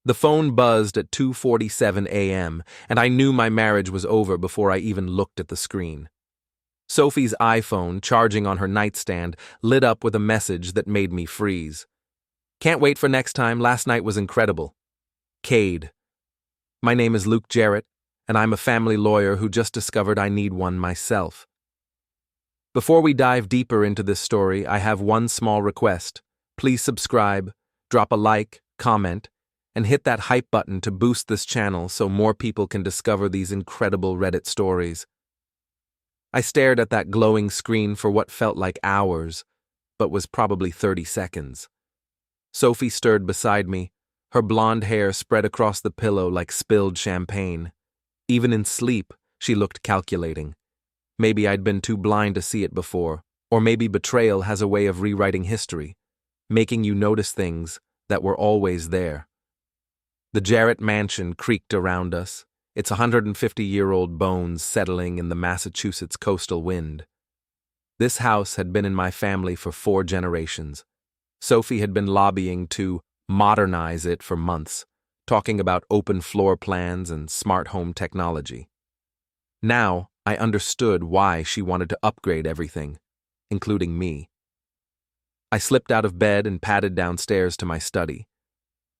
The phone buzzed at 2:47 a.m., and I knew my marriage was over before I even looked at the screen. Sophie's iPhone, charging on her nightstand, lit up with a message that made me freeze. "Can't wait for next time. Last night was incredible. Cade. My name is Luke Jarrett, and I'm a family lawyer who just discovered I need one myself. Before we dive deeper into this story, I have one small request. Please subscribe, drop a like, comment, and hit that hype button to boost this channel so more people can discover these incredible Reddit stories." I stared at that glowing screen for what felt like hours, but was probably 30 seconds. Sophie stirred beside me, her blonde hair spread across the pillow like spilled champagne. Even in sleep, she looked calculating. Maybe I'd been too blind to see it before, or maybe betrayal has a way of rewriting history, making you notice things that were always there. The Jarrett mansion creaked around us, its 150-year-old bones settling in the Massachusetts coastal wind. This house had been in my family for 4 generations. Sophie had been lobbying to modernize it for months, talking about open floor plans and smart home technology. Now, I understood why she wanted to upgrade everything, including me. I slipped out of bed and padded downstairs to my study.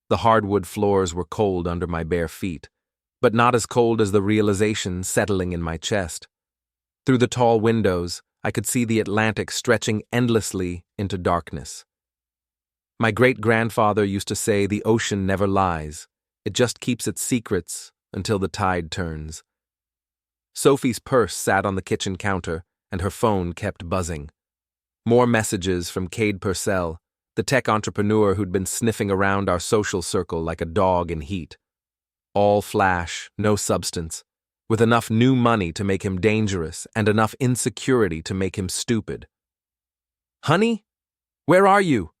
The hardwood floors were cold under my bare feet, but not as cold as the realization settling in my chest. Through the tall windows, I could see the Atlantic stretching endlessly into darkness. My great-grandfather used to say the ocean never lies. It just keeps its secrets until the tide turns. Sophie's purse sat on the kitchen counter, and her phone kept buzzing. More messages from Cade Purcell, the tech entrepreneur who'd been sniffing around our social circle like a dog in heat. All flash, no substance, with enough new money to make him dangerous and enough insecurity to make him stupid. "Honey? Where are you?"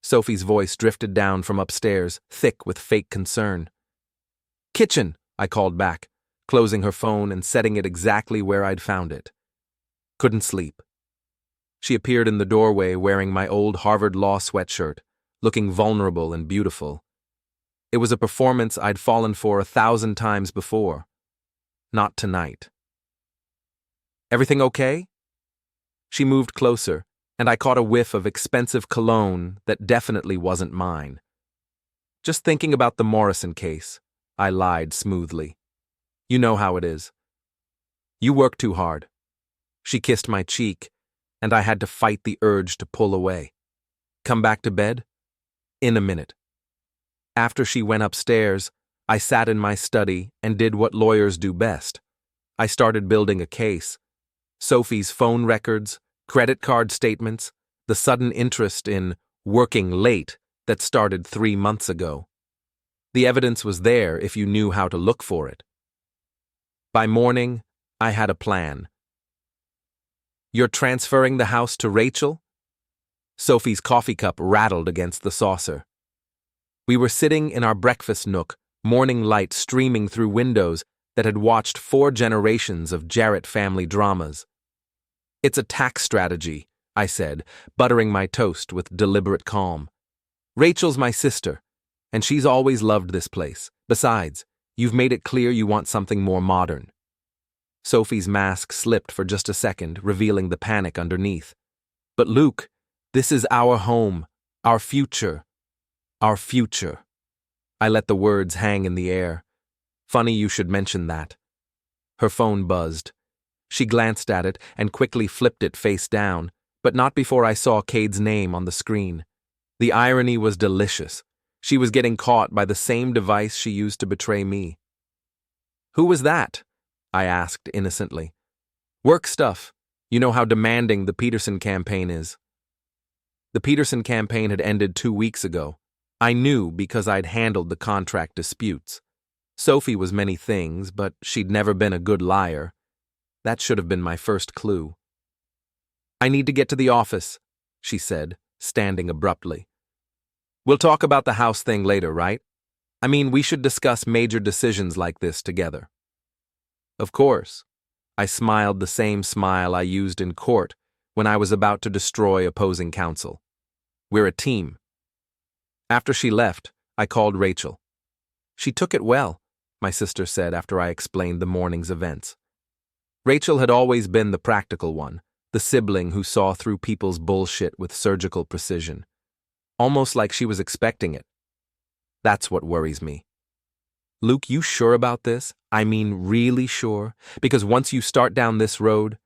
Sophie's voice drifted down from upstairs, thick with fake concern. "Kitchen," I called back, closing her phone and setting it exactly where I'd found it. Couldn't sleep. She appeared in the doorway wearing my old Harvard Law sweatshirt, looking vulnerable and beautiful. It was a performance I'd fallen for 1,000 times before. Not tonight. "Everything okay?" She moved closer, and I caught a whiff of expensive cologne that definitely wasn't mine. "Just thinking about the Morrison case," I lied smoothly. "You know how it is. You work too hard." She kissed my cheek, and I had to fight the urge to pull away. "Come back to bed?" "In a minute." After she went upstairs, I sat in my study and did what lawyers do best. I started building a case. Sophie's phone records, credit card statements, the sudden interest in working late that started 3 months ago. The evidence was there if you knew how to look for it. By morning, I had a plan. "You're transferring the house to Rachel?" Sophie's coffee cup rattled against the saucer. We were sitting in our breakfast nook, morning light streaming through windows that had watched 4 generations of Jarrett family dramas. "It's a tax strategy," I said, buttering my toast with deliberate calm. "Rachel's my sister, and she's always loved this place. Besides, you've made it clear you want something more modern." Sophie's mask slipped for just a second, revealing the panic underneath. "But Luke, this is our home, our future. Our future." I let the words hang in the air. "Funny you should mention that." Her phone buzzed. She glanced at it and quickly flipped it face down, but not before I saw Cade's name on the screen. The irony was delicious. She was getting caught by the same device she used to betray me. "Who was that?" I asked innocently. "Work stuff. You know how demanding the Peterson campaign is." The Peterson campaign had ended 2 weeks ago. I knew because I'd handled the contract disputes. Sophie was many things, but she'd never been a good liar. That should have been my first clue. "I need to get to the office," she said, standing abruptly. "We'll talk about the house thing later, right? I mean, we should discuss major decisions like this together." "Of course." I smiled the same smile I used in court when I was about to destroy opposing counsel. "We're a team." After she left, I called Rachel. She took it well, my sister said after I explained the morning's events. Rachel had always been the practical one, the sibling who saw through people's bullshit with surgical precision. Almost like she was expecting it. That's what worries me. Luke, you sure about this? I mean, really sure? Because once you start down this road...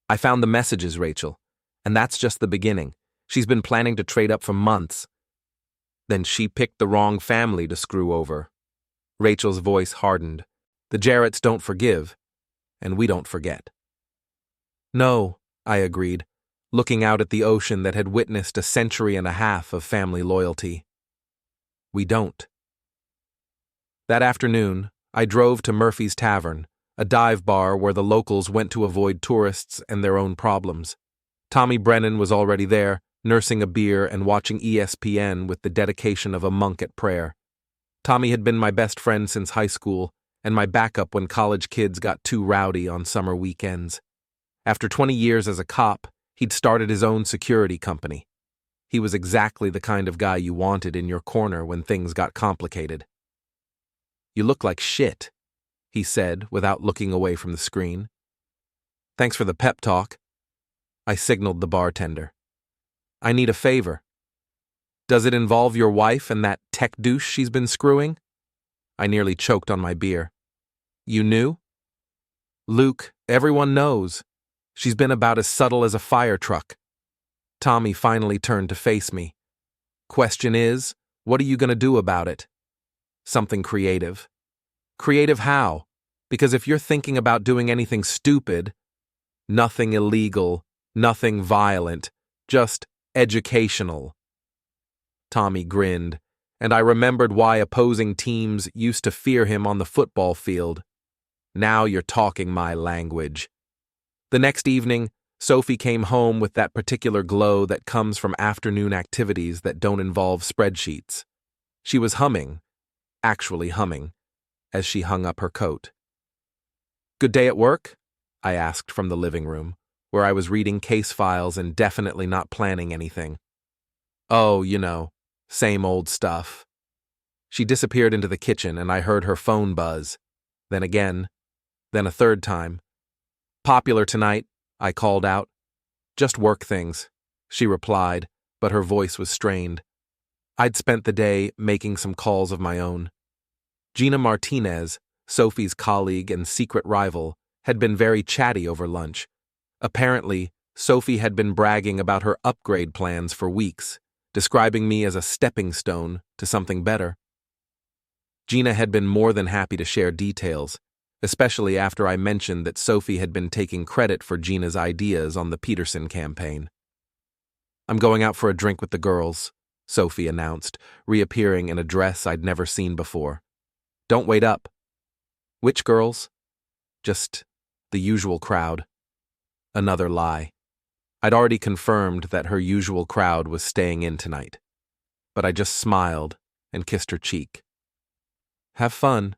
I found the messages, Rachel, and that's just the beginning. She's been planning to trade up for months. Then she picked the wrong family to screw over. Rachel's voice hardened. The Jarretts don't forgive, and we don't forget. No, I agreed, looking out at the ocean that had witnessed a century and a half of family loyalty. We don't. That afternoon, I drove to Murphy's Tavern, a dive bar where the locals went to avoid tourists and their own problems. Tommy Brennan was already there, nursing a beer and watching ESPN with the dedication of a monk at prayer. Tommy had been my best friend since high school, and my backup when college kids got too rowdy on summer weekends. After 20 years as a cop, he'd started his own security company. He was exactly the kind of guy you wanted in your corner when things got complicated. You look like shit, he said without looking away from the screen. Thanks for the pep talk. I signaled the bartender. I need a favor. Does it involve your wife and that tech douche she's been screwing? I nearly choked on my beer. You knew? Luke, everyone knows. She's been about as subtle as a fire truck. Tommy finally turned to face me. Question is, what are you going to do about it? Something creative. Creative how? Because if you're thinking about doing anything stupid, nothing illegal, nothing violent, just educational. Tommy grinned, and I remembered why opposing teams used to fear him on the football field. Now you're talking my language. The next evening, Sophie came home with that particular glow that comes from afternoon activities that don't involve spreadsheets. She was humming, actually humming, as she hung up her coat. Good day at work? I asked from the living room, where I was reading case files and definitely not planning anything. Oh, you know, same old stuff. She disappeared into the kitchen and I heard her phone buzz. Then again, then a third time. Popular tonight, I called out. Just work things, she replied, but her voice was strained. I'd spent the day making some calls of my own. Gina Martinez, Sophie's colleague and secret rival, had been very chatty over lunch. Apparently, Sophie had been bragging about her upgrade plans for weeks, describing me as a stepping stone to something better. Gina had been more than happy to share details, especially after I mentioned that Sophie had been taking credit for Gina's ideas on the Peterson campaign. I'm going out for a drink with the girls, Sophie announced, reappearing in a dress I'd never seen before. Don't wait up. Which girls? Just the usual crowd. Another lie. I'd already confirmed that her usual crowd was staying in tonight. But I just smiled and kissed her cheek. Have fun.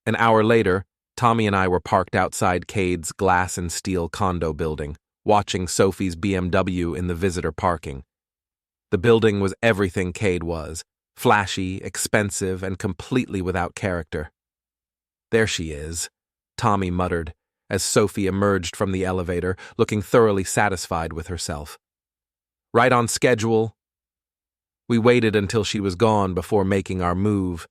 An hour later, Tommy and I were parked outside Cade's glass and steel condo building, watching Sophie's BMW in the visitor parking. The building was everything Cade was, flashy, expensive, and completely without character. There she is, Tommy muttered, as Sophie emerged from the elevator, looking thoroughly satisfied with herself. Right on schedule. We waited until she was gone before making our move.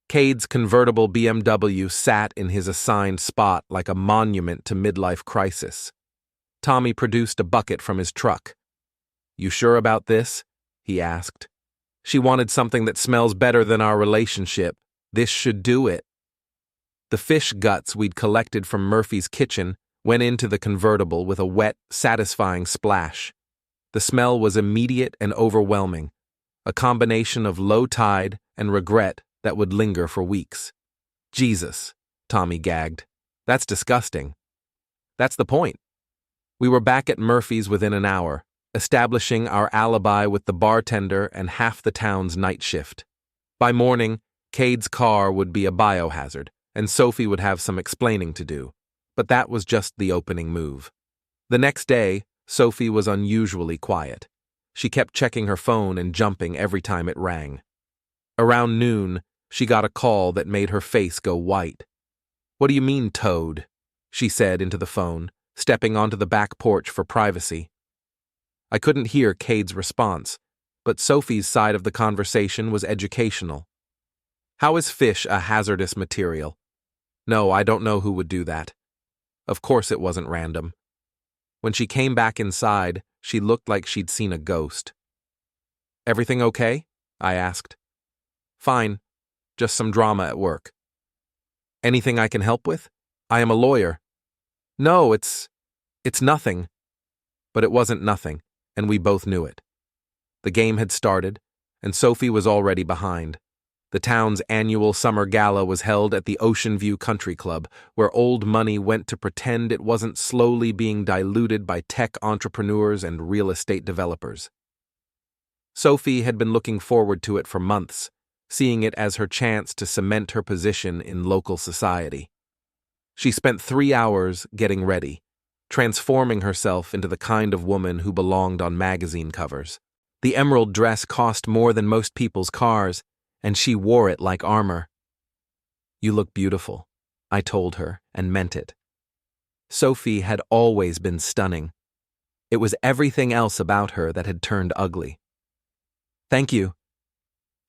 Cade's convertible BMW sat in his assigned spot like a monument to midlife crisis. Tommy produced a bucket from his truck. You sure about this? He asked. She wanted something that smells better than our relationship. This should do it. The fish guts we'd collected from Murphy's kitchen went into the convertible with a wet, satisfying splash. The smell was immediate and overwhelming, a combination of low tide and regret that would linger for weeks. Jesus, Tommy gagged. That's disgusting. That's the point. We were back at Murphy's within an hour, establishing our alibi with the bartender and half the town's night shift. By morning, Cade's car would be a biohazard, and Sophie would have some explaining to do. But that was just the opening move. The next day, Sophie was unusually quiet. She kept checking her phone and jumping every time it rang. Around noon, she got a call that made her face go white. "What do you mean, Toad?" she said into the phone, stepping onto the back porch for privacy. I couldn't hear Cade's response, but Sophie's side of the conversation was educational. "How is fish a hazardous material?" "No, I don't know who would do that." Of course it wasn't random. When she came back inside, she looked like she'd seen a ghost. "Everything okay?" I asked. "Fine. Just some drama at work." "Anything I can help with? I am a lawyer." "No, it's nothing." But it wasn't nothing, and we both knew it. The game had started, and Sophie was already behind. The town's annual summer gala was held at the Ocean View Country Club, where old money went to pretend it wasn't slowly being diluted by tech entrepreneurs and real estate developers. Sophie had been looking forward to it for months, seeing it as her chance to cement her position in local society. She spent 3 hours getting ready, transforming herself into the kind of woman who belonged on magazine covers. The emerald dress cost more than most people's cars, and she wore it like armor. "You look beautiful," I told her, and meant it. Sophie had always been stunning. It was everything else about her that had turned ugly. "Thank you."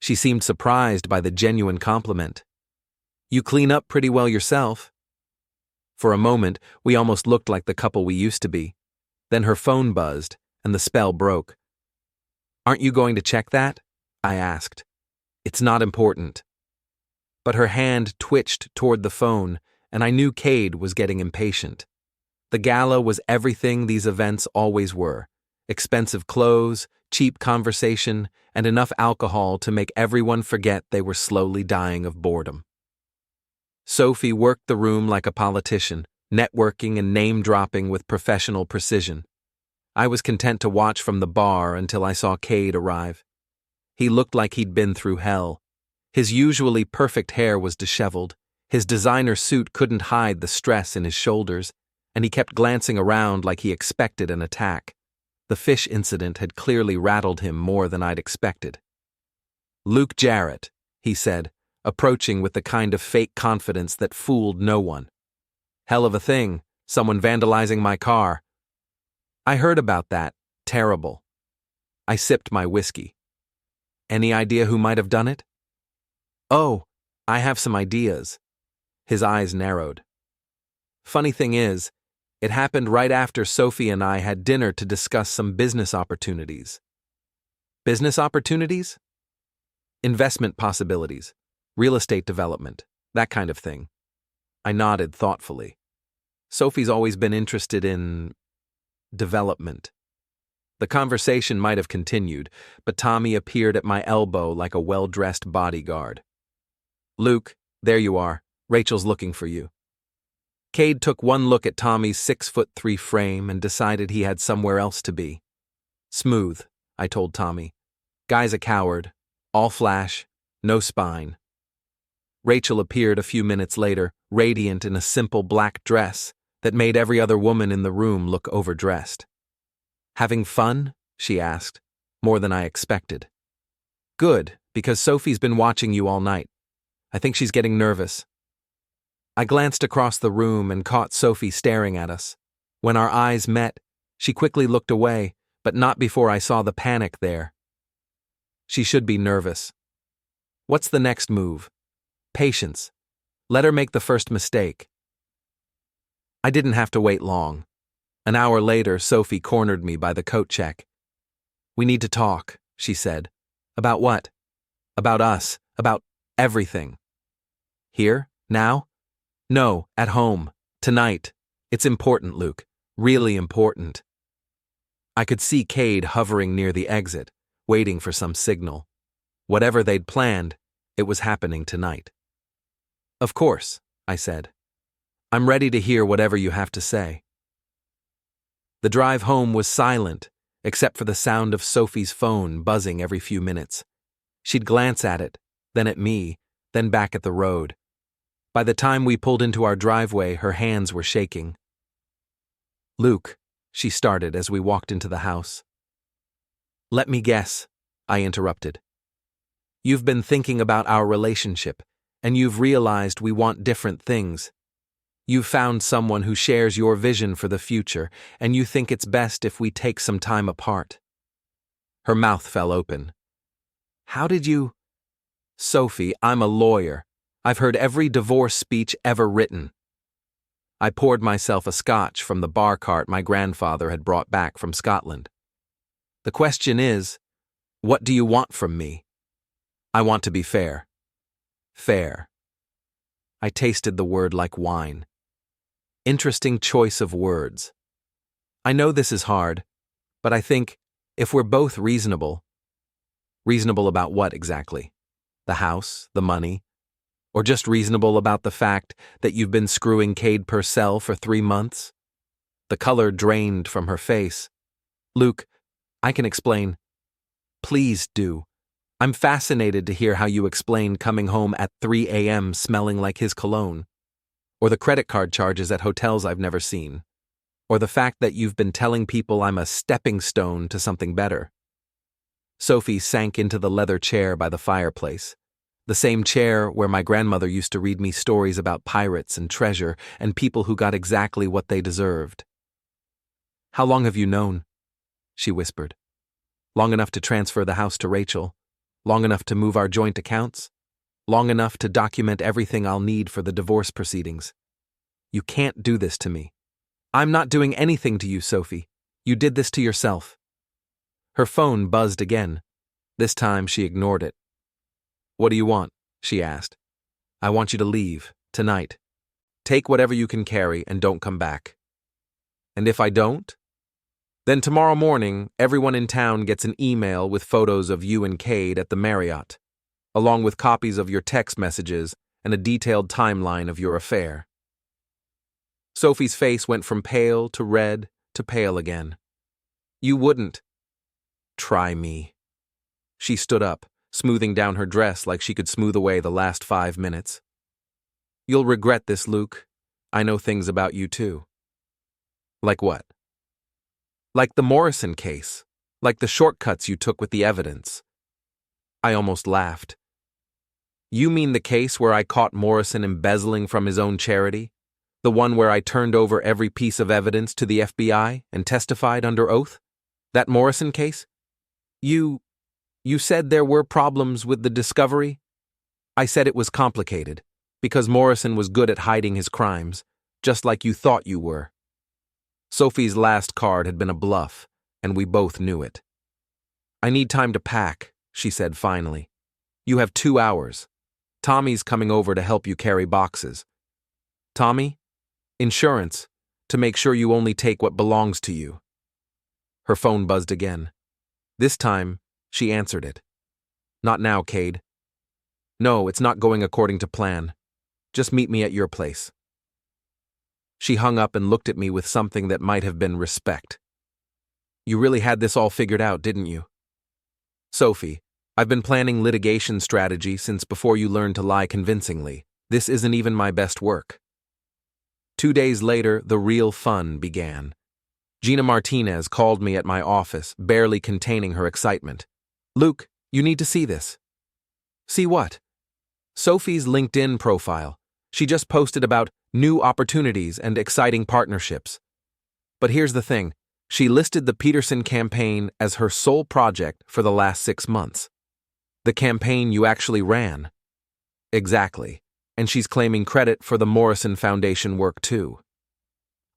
She seemed surprised by the genuine compliment. "You clean up pretty well yourself." For a moment, we almost looked like the couple we used to be. Then her phone buzzed, and the spell broke. "Aren't you going to check that?" I asked. "It's not important." But her hand twitched toward the phone, and I knew Cade was getting impatient. The gala was everything these events always were: expensive clothes, cheap conversation, and enough alcohol to make everyone forget they were slowly dying of boredom. Sophie worked the room like a politician, networking and name-dropping with professional precision. I was content to watch from the bar until I saw Cade arrive. He looked like he'd been through hell. His usually perfect hair was disheveled, his designer suit couldn't hide the stress in his shoulders, and he kept glancing around like he expected an attack. The fish incident had clearly rattled him more than I'd expected. "Luke Jarrett," he said, approaching with the kind of fake confidence that fooled no one. "Hell of a thing, someone vandalizing my car." "I heard about that. Terrible." I sipped my whiskey. "Any idea who might have done it?" "Oh, I have some ideas." His eyes narrowed. "Funny thing is, it happened right after Sophie and I had dinner to discuss some business opportunities." "Business opportunities?" "Investment possibilities, real estate development, that kind of thing." I nodded thoughtfully. Sophie's always been interested in development. The conversation might have continued, but Tommy appeared at my elbow like a well-dressed bodyguard. "Luke, there you are. Rachel's looking for you." Cade took one look at Tommy's 6'3" frame and decided he had somewhere else to be. "Smooth," I told Tommy. "Guy's a coward. All flash, no spine." Rachel appeared a few minutes later, radiant in a simple black dress that made every other woman in the room look overdressed. "Having fun?" she asked, more than I expected. "Good, because Sophie's been watching you all night. I think she's getting nervous." I glanced across the room and caught Sophie staring at us. When our eyes met, she quickly looked away, but not before I saw the panic there. She should be nervous. What's the next move? Patience. Let her make the first mistake. I didn't have to wait long. An hour later, Sophie cornered me by the coat check. "We need to talk," she said. "About what?" "About us. About everything." "Here? Now?" "No, at home. Tonight. It's important, Luke. Really important." I could see Cade hovering near the exit, waiting for some signal. Whatever they'd planned, it was happening tonight. "Of course," I said. "I'm ready to hear whatever you have to say." The drive home was silent, except for the sound of Sophie's phone buzzing every few minutes. She'd glance at it, then at me, then back at the road. By the time we pulled into our driveway, her hands were shaking. "Luke," she started as we walked into the house. "Let me guess," I interrupted. You've been thinking about our relationship, and you've realized we want different things. You've found someone who shares your vision for the future, and you think it's best if we take some time apart." Her mouth fell open. "How did you—" "Sophie, I'm a lawyer. I've heard every divorce speech ever written." I poured myself a scotch from the bar cart my grandfather had brought back from Scotland. "The question is, what do you want from me?" "I want to be fair." "Fair." I tasted the word like wine. Interesting choice of words. I know this is hard, but I think if we're both reasonable— Reasonable about what exactly? The house, the money, or just reasonable about the fact that you've been screwing Cade Purcell for 3 months? The color drained from her face. "Luke, I can explain." "Please do. I'm fascinated to hear how you explain coming home at 3 a.m. smelling like his cologne, or the credit card charges at hotels I've never seen, or the fact that you've been telling people I'm a stepping stone to something better." Sophie sank into the leather chair by the fireplace, the same chair where my grandmother used to read me stories about pirates and treasure and people who got exactly what they deserved. "How long have you known?" she whispered. "Long enough to transfer the house to Rachel? Long enough to move our joint accounts? Long enough to document everything I'll need for the divorce proceedings? You can't do this to me." "I'm not doing anything to you, Sophie. You did this to yourself." Her phone buzzed again. This time she ignored it. "What do you want?" she asked. "I want you to leave, tonight. Take whatever you can carry and don't come back." "And if I don't?" "Then tomorrow morning, everyone in town gets an email with photos of you and Cade at the Marriott, along with copies of your text messages and a detailed timeline of your affair." Sophie's face went from pale to red to pale again. "You wouldn't." "Try me." She stood up, smoothing down her dress like she could smooth away the last 5 minutes. "You'll regret this, Luke. I know things about you too." "Like what?" "Like the Morrison case. Like the shortcuts you took with the evidence." I almost laughed. "You mean the case where I caught Morrison embezzling from his own charity? The one where I turned over every piece of evidence to the FBI and testified under oath? That Morrison case? You said there were problems with the discovery?" "I said it was complicated, because Morrison was good at hiding his crimes, just like you thought you were." Sophie's last card had been a bluff, and we both knew it. "I need time to pack," she said finally. "You have 2 hours. Tommy's coming over to help you carry boxes." "Tommy?" "Insurance, to make sure you only take what belongs to you." Her phone buzzed again. This time, she answered it. "Not now, Cade." "No, it's not going according to plan. Just meet me at your place." She hung up and looked at me with something that might have been respect. "You really had this all figured out, didn't you?" "Sophie, I've been planning litigation strategy since before you learned to lie convincingly. This isn't even my best work." 2 days later, the real fun began. Gina Martinez called me at my office, barely containing her excitement. "Luke, you need to see this." "See what?" "Sophie's LinkedIn profile. She just posted about new opportunities and exciting partnerships. But here's the thing. She listed the Peterson campaign as her sole project for the last 6 months. The campaign you actually ran." "Exactly. And she's claiming credit for the Morrison Foundation work too."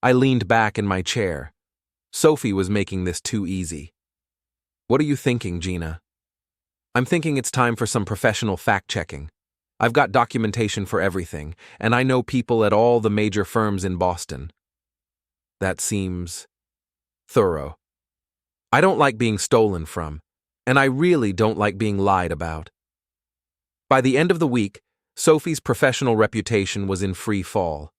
I leaned back in my chair. Sophie was making this too easy. "What are you thinking, Gina?" "I'm thinking it's time for some professional fact-checking. I've got documentation for everything, and I know people at all the major firms in Boston." "That seems thorough." "I don't like being stolen from, and I really don't like being lied about." By the end of the week, Sophie's professional reputation was in free fall.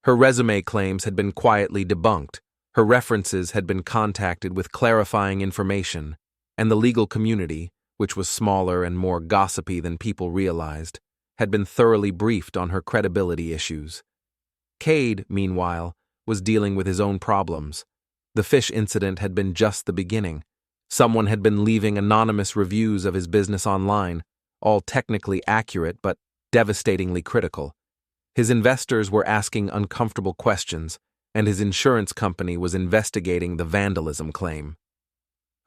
Her resume claims had been quietly debunked. Her references had been contacted with clarifying information, and the legal community, which was smaller and more gossipy than people realized, had been thoroughly briefed on her credibility issues. Cade, meanwhile, was dealing with his own problems. The fish incident had been just the beginning. Someone had been leaving anonymous reviews of his business online, all technically accurate but devastatingly critical. His investors were asking uncomfortable questions, and his insurance company was investigating the vandalism claim.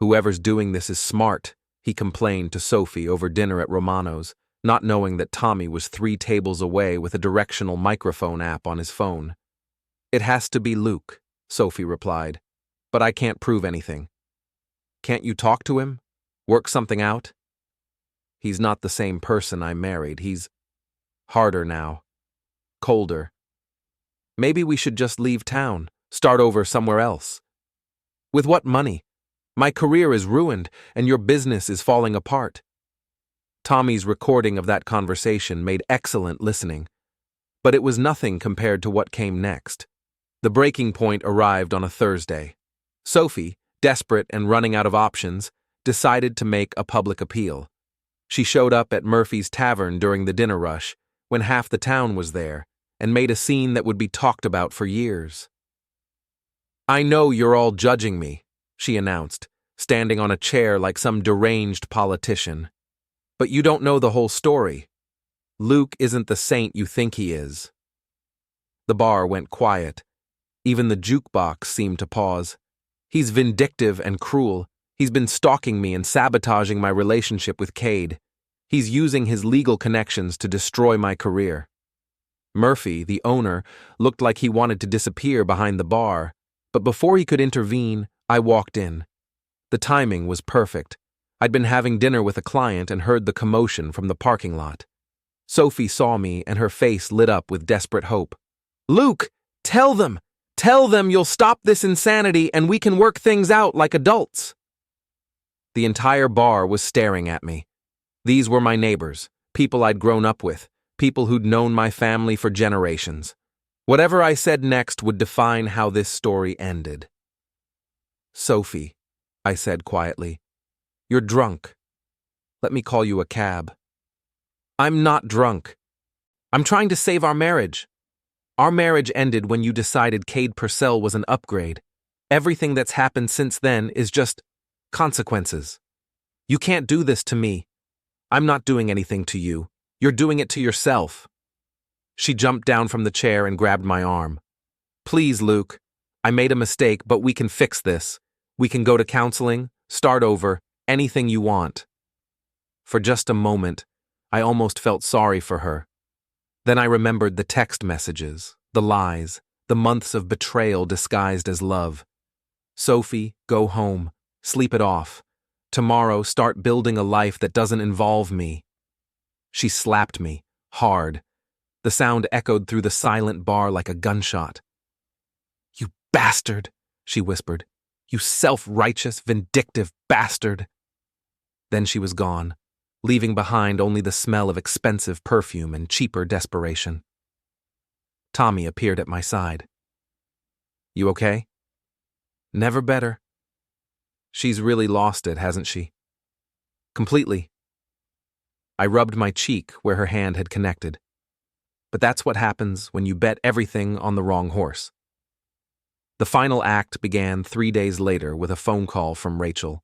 "Whoever's doing this is smart," he complained to Sophie over dinner at Romano's, not knowing that Tommy was 3 tables away with a directional microphone app on his phone. "It has to be Luke," Sophie replied, "but I can't prove anything." "Can't you talk to him? Work something out?" "He's not the same person I married. He's harder now. Colder. Maybe we should just leave town, start over somewhere else." "With what money? My career is ruined, and your business is falling apart." Tommy's recording of that conversation made excellent listening, but it was nothing compared to what came next. The breaking point arrived on a Thursday. Sophie, desperate and running out of options, decided to make a public appeal. She showed up at Murphy's Tavern during the dinner rush, when half the town was there, and made a scene that would be talked about for years. "I know you're all judging me," she announced, standing on a chair like some deranged politician. "But you don't know the whole story. Luke isn't the saint you think he is." The bar went quiet. Even the jukebox seemed to pause. "He's vindictive and cruel. He's been stalking me and sabotaging my relationship with Cade. He's using his legal connections to destroy my career." Murphy, the owner, looked like he wanted to disappear behind the bar, but before he could intervene, I walked in. The timing was perfect. I'd been having dinner with a client and heard the commotion from the parking lot. Sophie saw me and her face lit up with desperate hope. "Luke, tell them! Tell them you'll stop this insanity and we can work things out like adults." The entire bar was staring at me. These were my neighbors, people I'd grown up with, people who'd known my family for generations. Whatever I said next would define how this story ended. "Sophie," I said quietly, "you're drunk. Let me call you a cab." "I'm not drunk. I'm trying to save our marriage. Our marriage ended when you decided Cade Purcell was an upgrade. Everything that's happened since then is just consequences. You can't do this to me. I'm not doing anything to you. You're doing it to yourself." She jumped down from the chair and grabbed my arm. "Please, Luke. I made a mistake, but we can fix this. We can go to counseling, start over, anything you want." For just a moment, I almost felt sorry for her. Then I remembered the text messages, the lies, the months of betrayal disguised as love. "Sophie, go home. Sleep it off. Tomorrow, start building a life that doesn't involve me." She slapped me, hard. The sound echoed through the silent bar like a gunshot. "You bastard," she whispered. "You self-righteous, vindictive bastard." Then she was gone, leaving behind only the smell of expensive perfume and cheaper desperation. Tommy appeared at my side. "You okay?" "Never better." "She's really lost it, hasn't she?" "Completely." I rubbed my cheek where her hand had connected. But that's what happens when you bet everything on the wrong horse. The final act began 3 days later with a phone call from Rachel.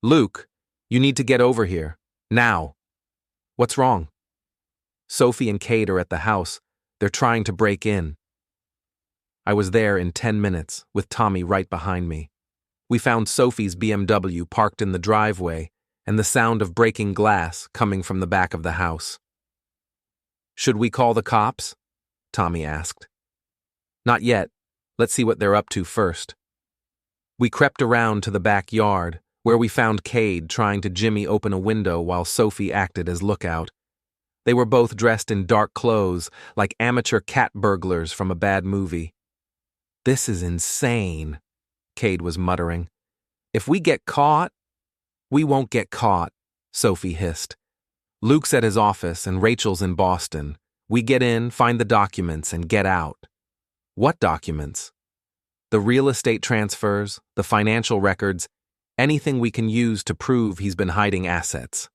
"Luke, you need to get over here. Now." "What's wrong?" "Sophie and Cade are at the house. They're trying to break in." I was there in 10 minutes, with Tommy right behind me. We found Sophie's BMW parked in the driveway, and the sound of breaking glass coming from the back of the house. "Should we call the cops?" Tommy asked. "Not yet. Let's see what they're up to first." We crept around to the backyard, where we found Cade trying to jimmy open a window while Sophie acted as lookout. They were both dressed in dark clothes, like amateur cat burglars from a bad movie. "This is insane," Cade was muttering. "If we get caught—" "We won't get caught," Sophie hissed. "Luke's at his office and Rachel's in Boston. We get in, find the documents, and get out." "What documents?" "The real estate transfers, the financial records, anything we can use to prove he's been hiding assets."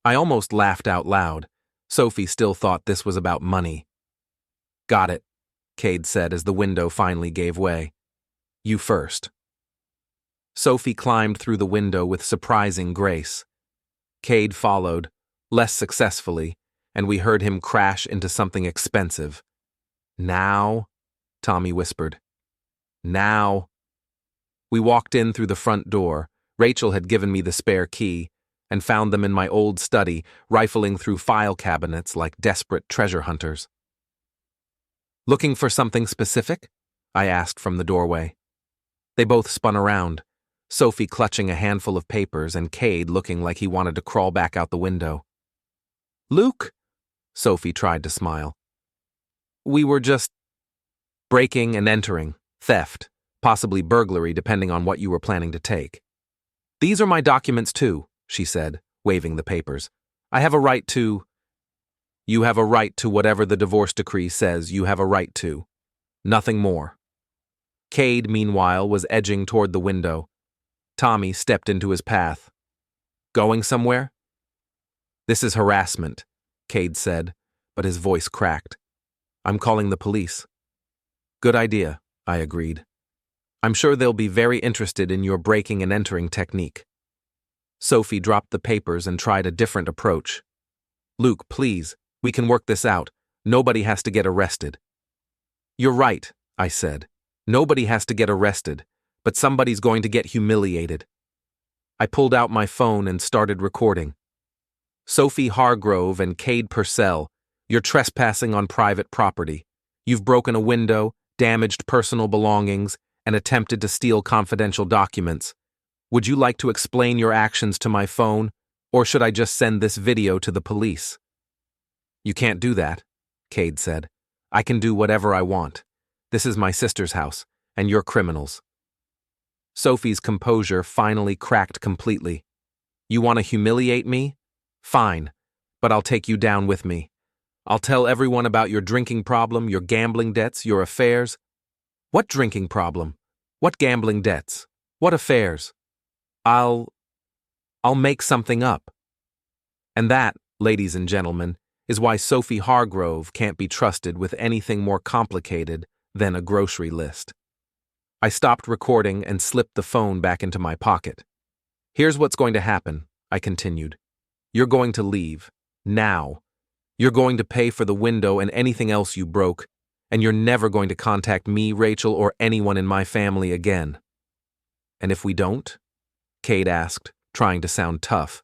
I almost laughed out loud. Sophie still thought this was about money. "Got it," Cade said as the window finally gave way. "You first." Sophie climbed through the window with surprising grace. Cade followed, less successfully, and we heard him crash into something expensive. "Now?" Tommy whispered. "Now?" We walked in through the front door. Rachel had given me the spare key, and found them in my old study, rifling through file cabinets like desperate treasure hunters. "Looking for something specific?" I asked from the doorway. They both spun around, Sophie clutching a handful of papers and Cade looking like he wanted to crawl back out the window. "Luke?" Sophie tried to smile. "We were just breaking and entering, theft, possibly burglary depending on what you were planning to take." "These are my documents too," she said, waving the papers. "I have a right to—" "You have a right to whatever the divorce decree says you have a right to. Nothing more." Cade, meanwhile, was edging toward the window. Tommy stepped into his path. "Going somewhere?" "This is harassment," Cade said, but his voice cracked. "I'm calling the police." "Good idea," I agreed. "I'm sure they'll be very interested in your breaking and entering technique." Sophie dropped the papers and tried a different approach. "Luke, please, we can work this out. Nobody has to get arrested." "You're right," I said. "Nobody has to get arrested, but somebody's going to get humiliated." I pulled out my phone and started recording. "Sophie Hargrove and Cade Purcell, you're trespassing on private property. You've broken a window, damaged personal belongings, and attempted to steal confidential documents. Would you like to explain your actions to my phone, or should I just send this video to the police?" "You can't do that," Cade said. "I can do whatever I want. This is my sister's house, and you're criminals." Sophie's composure finally cracked completely. "You want to humiliate me? Fine, but I'll take you down with me. I'll tell everyone about your drinking problem, your gambling debts, your affairs." "What drinking problem? What gambling debts? What affairs?" I'll make something up." And that, ladies and gentlemen, is why Sophie Hargrove can't be trusted with anything more complicated than a grocery list. I stopped recording and slipped the phone back into my pocket. "Here's what's going to happen," I continued. "You're going to leave. Now. You're going to pay for the window and anything else you broke, and you're never going to contact me, Rachel, or anyone in my family again." "And if we don't?" Cade asked, trying to sound tough.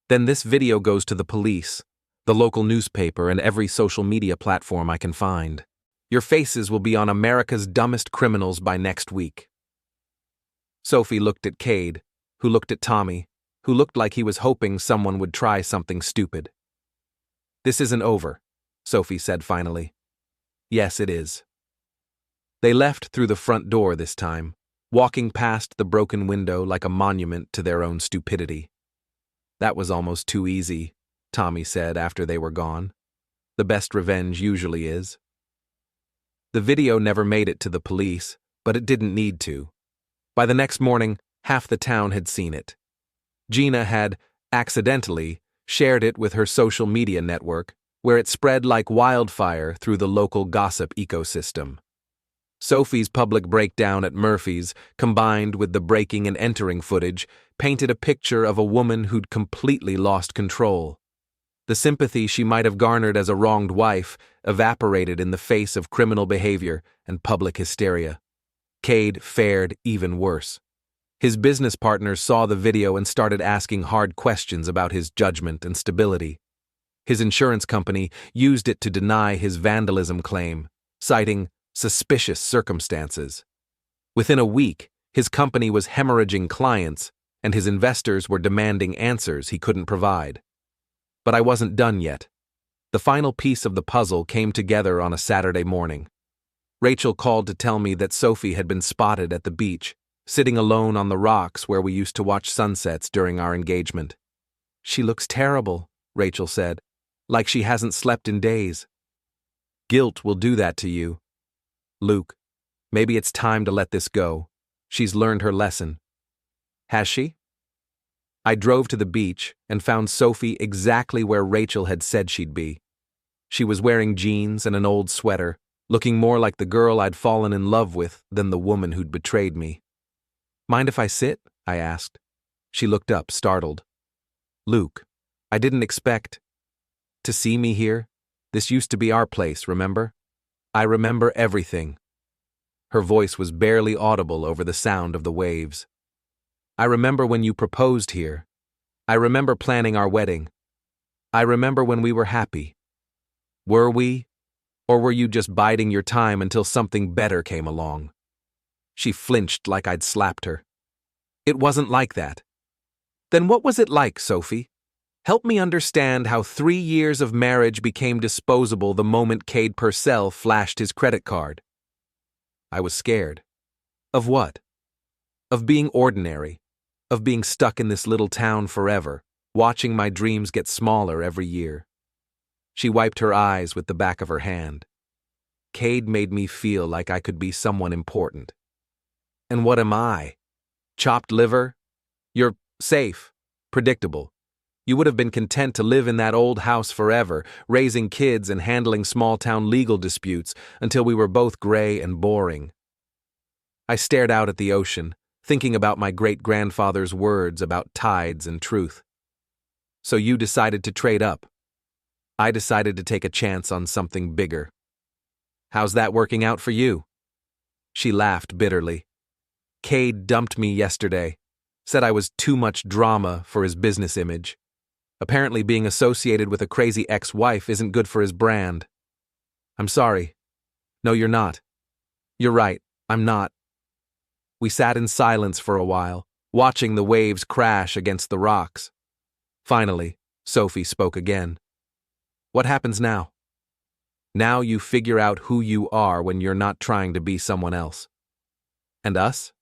"Then this video goes to the police, the local newspaper, and every social media platform I can find. Your faces will be on America's Dumbest Criminals by next week." Sophie looked at Cade, who looked at Tommy, who looked like he was hoping someone would try something stupid. "This isn't over," Sophie said finally. "Yes, it is." They left through the front door this time, walking past the broken window like a monument to their own stupidity. "That was almost too easy," Tommy said after they were gone. "The best revenge usually is." The video never made it to the police, but it didn't need to. By the next morning, half the town had seen it. Gina had, accidentally, shared it with her social media network, where it spread like wildfire through the local gossip ecosystem. Sophie's public breakdown at Murphy's, combined with the breaking and entering footage, painted a picture of a woman who'd completely lost control. The sympathy she might have garnered as a wronged wife evaporated in the face of criminal behavior and public hysteria. Cade fared even worse. His business partners saw the video and started asking hard questions about his judgment and stability. His insurance company used it to deny his vandalism claim, citing suspicious circumstances. Within a week, his company was hemorrhaging clients, and his investors were demanding answers he couldn't provide. But I wasn't done yet. The final piece of the puzzle came together on a Saturday morning. Rachel called to tell me that Sophie had been spotted at the beach, sitting alone on the rocks where we used to watch sunsets during our engagement. "She looks terrible," Rachel said, "like she hasn't slept in days." "Guilt will do that to you. Luke, maybe it's time to let this go. She's learned her lesson." "Has she?" I drove to the beach and found Sophie exactly where Rachel had said she'd be. She was wearing jeans and an old sweater, looking more like the girl I'd fallen in love with than the woman who'd betrayed me. "Mind if I sit?" I asked. She looked up, startled. "Luke, I didn't expect to see me here. This used to be our place, remember? I remember everything. Her voice was barely audible over the sound of the waves. I remember when you proposed here. I remember planning our wedding. I remember when we were happy. Were we? Or were you just biding your time until something better came along? She flinched like I'd slapped her. It wasn't like that. Then what was it like, Sophie? Help me understand how 3 years of marriage became disposable the moment Cade Purcell flashed his credit card. I was scared. Of what? Of being ordinary. Of being stuck in this little town forever, watching my dreams get smaller every year. She wiped her eyes with the back of her hand. Cade made me feel like I could be someone important. And what am I? Chopped liver? You're safe, predictable. You would have been content to live in that old house forever, raising kids and handling small-town legal disputes until we were both gray and boring. I stared out at the ocean, thinking about my great-grandfather's words about tides and truth. So you decided to trade up. I decided to take a chance on something bigger. How's that working out for you? She laughed bitterly. Cade dumped me yesterday, said I was too much drama for his business image. Apparently being associated with a crazy ex-wife isn't good for his brand. I'm sorry. No, you're not. You're right, I'm not. We sat in silence for a while, watching the waves crash against the rocks. Finally, Sophie spoke again. What happens now? Now you figure out who you are when you're not trying to be someone else. And us?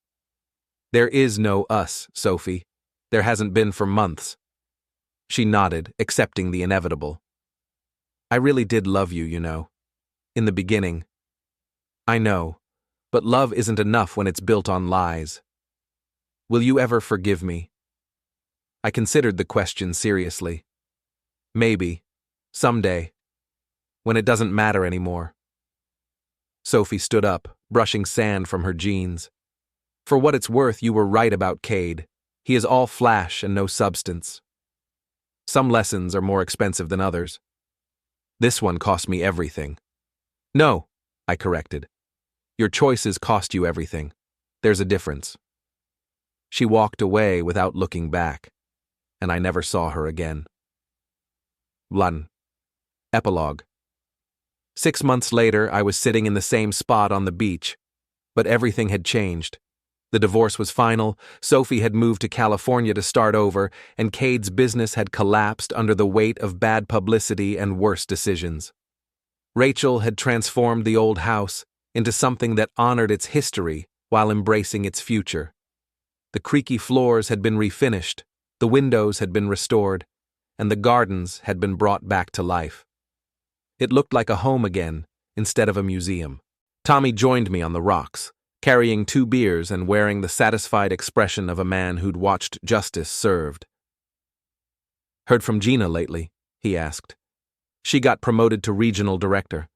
There is no us, Sophie. There hasn't been for months. She nodded, accepting the inevitable. I really did love you, you know. In the beginning. I know, but love isn't enough when it's built on lies. Will you ever forgive me? I considered the question seriously. Maybe. Someday. When it doesn't matter anymore. Sophie stood up, brushing sand from her jeans. For what it's worth, you were right about Cade. He is all flash and no substance. Some lessons are more expensive than others. This one cost me everything. No, I corrected. Your choices cost you everything. There's a difference. She walked away without looking back, and I never saw her again. Lun. Epilogue. 6 months later, I was sitting in the same spot on the beach, but everything had changed. The divorce was final, Sophie had moved to California to start over, and Cade's business had collapsed under the weight of bad publicity and worse decisions. Rachel had transformed the old house into something that honored its history while embracing its future. The creaky floors had been refinished, the windows had been restored, and the gardens had been brought back to life. It looked like a home again, instead of a museum. Tommy joined me on the rocks, carrying 2 beers and wearing the satisfied expression of a man who'd watched justice served. Heard from Gina lately? He asked. She got promoted to regional director.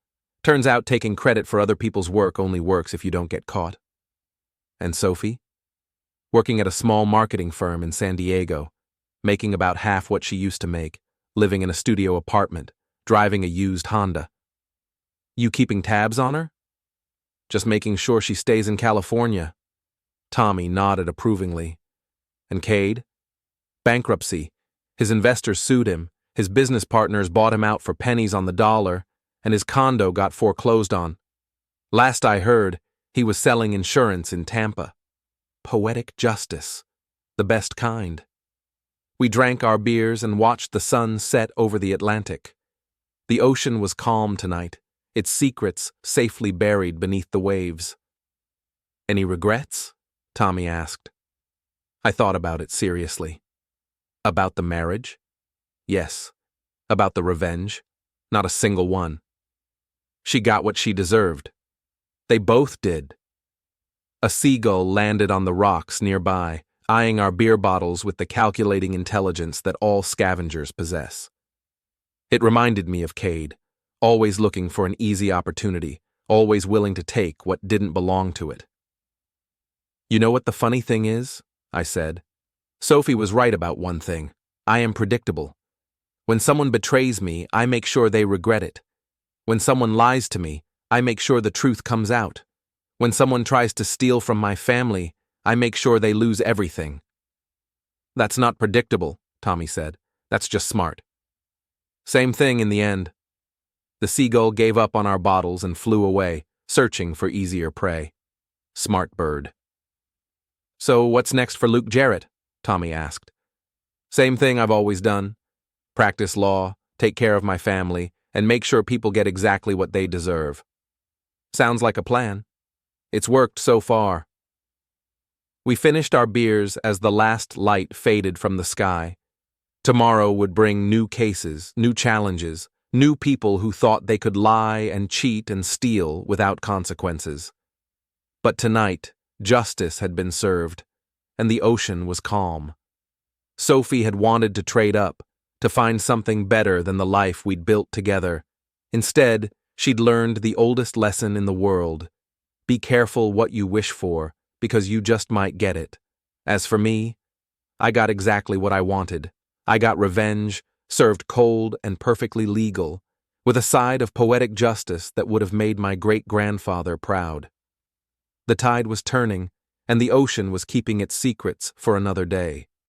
Turns out taking credit for other people's work only works if you don't get caught. And Sophie? Working at a small marketing firm in San Diego, making about half what she used to make, living in a studio apartment, driving a used Honda. You keeping tabs on her? Just making sure she stays in California. Tommy nodded approvingly. And Cade? Bankruptcy. His investors sued him, his business partners bought him out for pennies on the dollar, and his condo got foreclosed on. Last I heard, he was selling insurance in Tampa. Poetic justice. The best kind. We drank our beers and watched the sun set over the Atlantic. The ocean was calm tonight, its secrets safely buried beneath the waves. Any regrets? Tommy asked. I thought about it seriously. About the marriage? Yes. About the revenge? Not a single one. She got what she deserved. They both did. A seagull landed on the rocks nearby, eyeing our beer bottles with the calculating intelligence that all scavengers possess. It reminded me of Cade, always looking for an easy opportunity, always willing to take what didn't belong to it. You know what the funny thing is? I said. Sophie was right about one thing. I am predictable. When someone betrays me, I make sure they regret it. When someone lies to me, I make sure the truth comes out. When someone tries to steal from my family, I make sure they lose everything." "That's not predictable," Tommy said. "That's just smart." Same thing in the end. The seagull gave up on our bottles and flew away, searching for easier prey. Smart bird. "So what's next for Luke Jarrett?" Tommy asked. "Same thing I've always done. Practice law, take care of my family, and make sure people get exactly what they deserve." "Sounds like a plan. It's worked so far." We finished our beers as the last light faded from the sky. Tomorrow would bring new cases, new challenges, new people who thought they could lie and cheat and steal without consequences. But tonight, justice had been served, and the ocean was calm. Sophie had wanted to trade up, to find something better than the life we'd built together. Instead, she'd learned the oldest lesson in the world: be careful what you wish for, because you just might get it. As for me, I got exactly what I wanted. I got revenge, served cold and perfectly legal, with a side of poetic justice that would have made my great-grandfather proud. The tide was turning, and the ocean was keeping its secrets for another day.